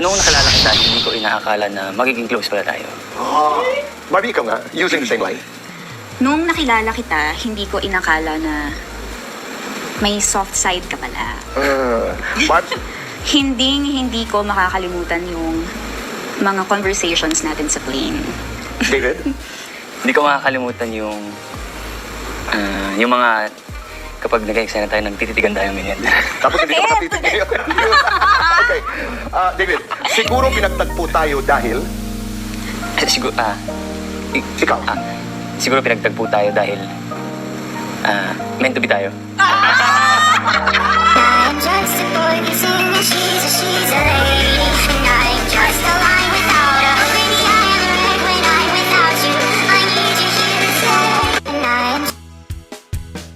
Noong nakilala kita, hindi ko inaakala na magiging close pala tayo. Barbie, ikaw nga, using the same line. Nung nakilala kita, hindi ko inakala na may soft side ka pala. Barb, Hindi ko makakalimutan yung mga conversations natin sa plane. David, Hindi ko makakalimutan yung mga kapag nag-eksena tayo, nagtititigan tayo ganyan. tapos hindi ka makatitigil. Okay. David, siguro pinagtagpo tayo dahil Siguro, ikaw. siguro pinagtagpo tayo dahil meant to be tayo. I'm just a boy kissing a she's a lady. And I'm just a line without a lady. I am a red when I'm without you. I need you here to stay. And I'm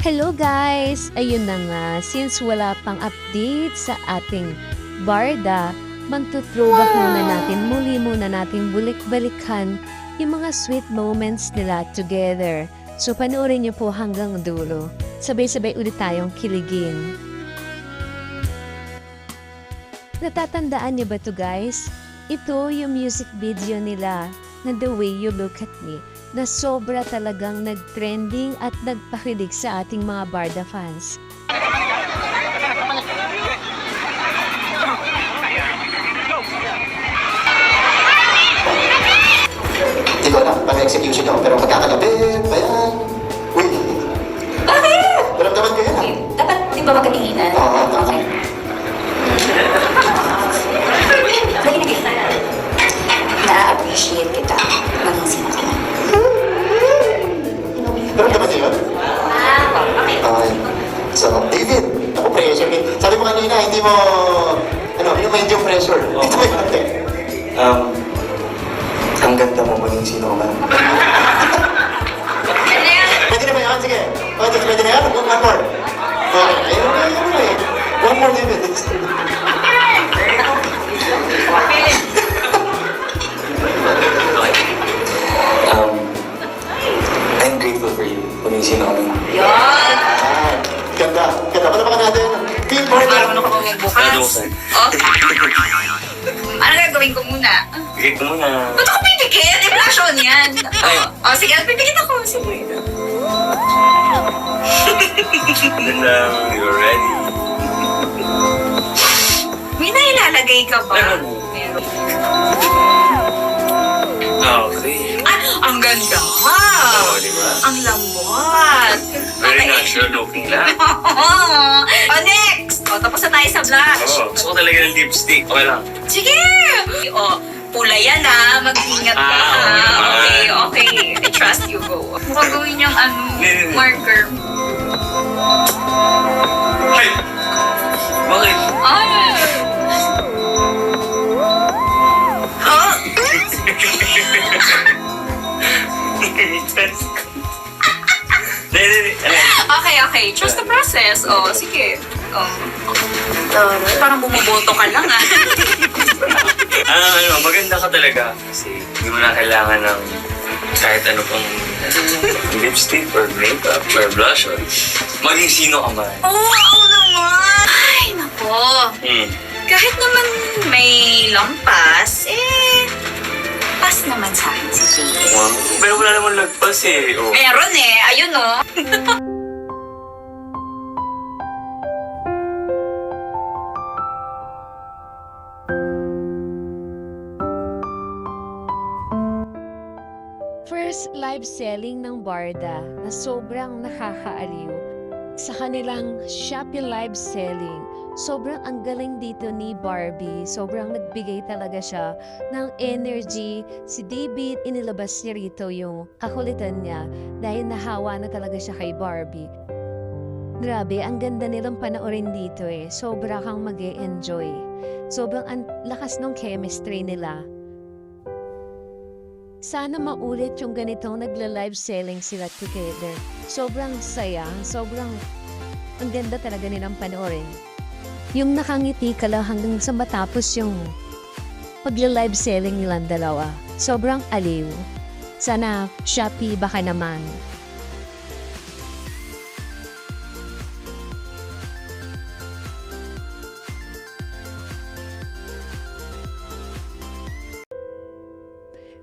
Hello guys! Ayun na nga, since wala pang update sa ating Barda, magto-throwback muli muna natin balik-balikan yung mga sweet moments nila together. So panoorin niyo po hanggang dulo. Sabay-sabay ulit tayong kiligin. Natatandaan niyo ba to guys? Ito yung music video nila na The Way You Look at Me na sobra talagang nag-trending at nagpakilig sa ating mga Barda fans. Hindi ko alam, pang-execution ako, pero magkakalabit ba yan? Uy, Bakit? naramdaman ko yan. Dapat di ba magkatinginan? Oo, Okay. Makinig ka. Na-appreciate kita. Maging sino ka man. Naramdaman niyo yun? Okay. Okay. So, David, ako pressure. Sabi mo kanina, hindi mo, mind yung pressure. Dito may konti. Ang ganda mo maging sino ka man. Pwede na ba yan? Sige. Pwede na yan? One more. Okay. Ayun na eh. One more, David. I'm grateful for you. Maging sino ka man. Yan! Ganda. Palapakan natin. Team Barda. Ano ka magbukas? Ano gagawin ko muna? Bigay ko muna. Ba't ako pipikit? Impression yan. Ay. Sige, pipikit ako. Sige. And then, you're ready. May nailalagay ka ba? Meron. Meron. Okay. Ang ganda! Oo, di ba? Ang lambot! Very natural looking lang. Next! Tapos na tayo sa blush. Gusto ko talaga ng lipstick. Okay lang. Sige! Pula yan mag-ingat ka Okay. I trust you, go. Gagawin yung marker. Hey! Bakit? Okay. Trust the process. Sige. Parang bumuboto ka lang, Maganda ka talaga. Kasi hindi mo na kailangan ng kahit ano pang lipstick or makeup or blush or maging sino ka man. Oo naman! Ay, nako. Kahit naman may lampas, pass naman sa akin si Jay. Wow. Pero wala naman lagpas eh. Oh. Meron ayun First live selling ng Barda na sobrang nakakaaliw. Sa kanilang Shopee live selling, sobrang ang galing dito ni Barbie. Sobrang nagbigay talaga siya ng energy. Si David, inilabas niya rito yung kakulitan niya dahil nahawa na talaga siya kay Barbie. Grabe, ang ganda nilang panoorin dito Sobra kang mag-e-enjoy. Sobrang ang lakas ng chemistry nila. Sana maulit yung ganitong nagla-live selling sila together. Sobrang saya, ang ganda talaga nilang panoorin. Yung nakangiti ka lang hanggang sa matapos yung pagla-live selling nilang dalawa. Sobrang aliw. Sana Shopee baka naman.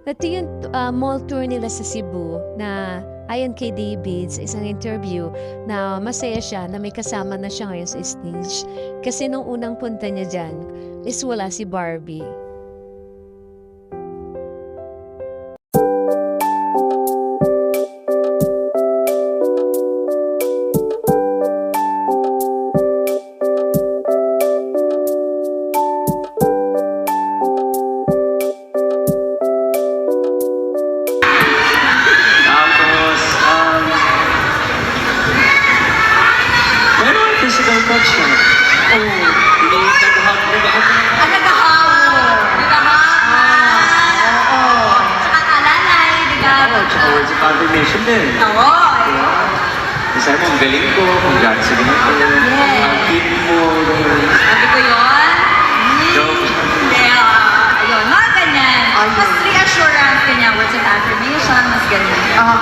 Ito yung mall tour nila sa Cebu na ayon kay David sa isang interview na masaya siya na may kasama na siya ngayon sa stage. Kasi nung unang punta niya dyan is wala si Barbie. Tapos, meron physical touch na. Oh, hindi nag-hug. Tsaka words of confirmation din. Sabi mo, ang galing ko, congrats sa ganito. Ang cute mo, ganun. Sabi ko yun. Joke. Kaya, ayun, mga ganyan. Mas reassurance kanya, words of affirmation, mas ganyan.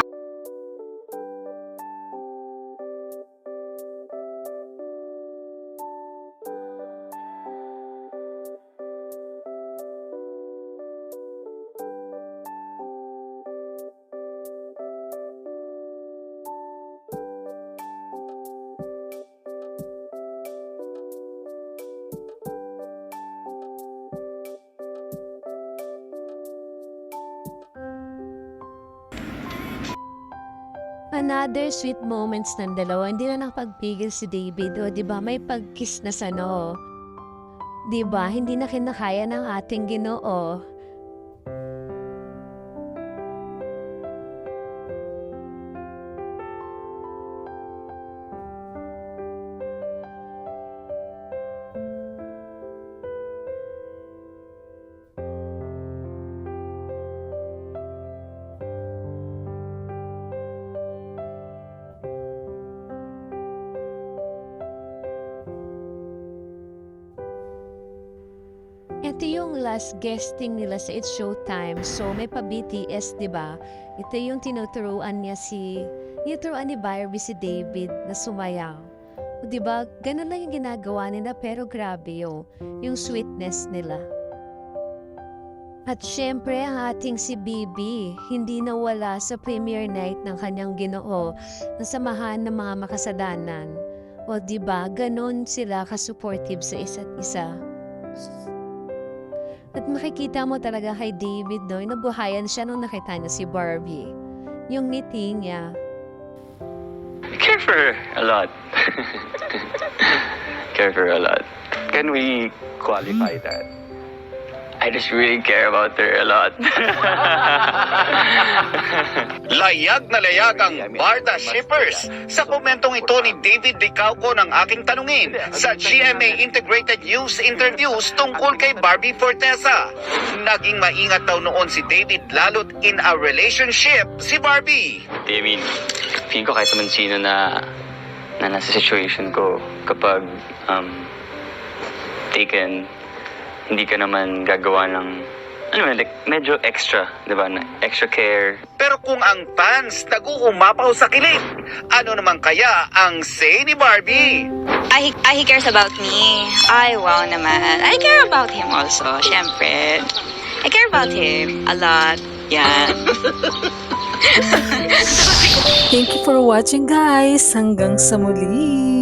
Another sweet moments ng dalawa, hindi na nakapagpigil si David. O, di ba, may pag-kiss na sa noo. Di ba, hindi na kinakaya ng ating Ginoo. Ito yung last guesting nila sa It's Showtime. So, may pa-BTS, di ba? Ito yung tinuturuan ni Barbie si David na sumayaw. O, di ba? Ganun lang yung ginagawa nila, pero grabe yung sweetness nila. At syempre, ang ating si Bibi, hindi nawala sa premiere night ng kanyang Ginoo na samahan ng mga makasadanan. O, di ba? Ganun sila ka-supportive sa isa't isa. At makikita mo talaga kay David, no, nabuhayan siya nung nakita niya si Barbie. Yung ngiti niya. I care for her a lot. Care for her a lot. Can we qualify that? I just really care about her a lot. Layag na layag ang Barda Shippers sa komentong ito ni David Licauco ng aking tanungin sa GMA Integrated News interviews tungkol kay Barbie Fortesa. Naging maingat daw noon si David lalo't in a relationship si Barbie. I mean, feeling ko kahit naman sino na nasa situation ko kapag taken, hindi ka naman gagawa ng, like, medyo extra, di ba? Extra care. Pero kung ang fans nag-uumapaw sa kilig, ano naman kaya ang say ni Barbie? He cares about me. Ay, wow naman. I care about him also, syempre. I care about him a lot. Yan. Thank you for watching, guys. Hanggang sa muli.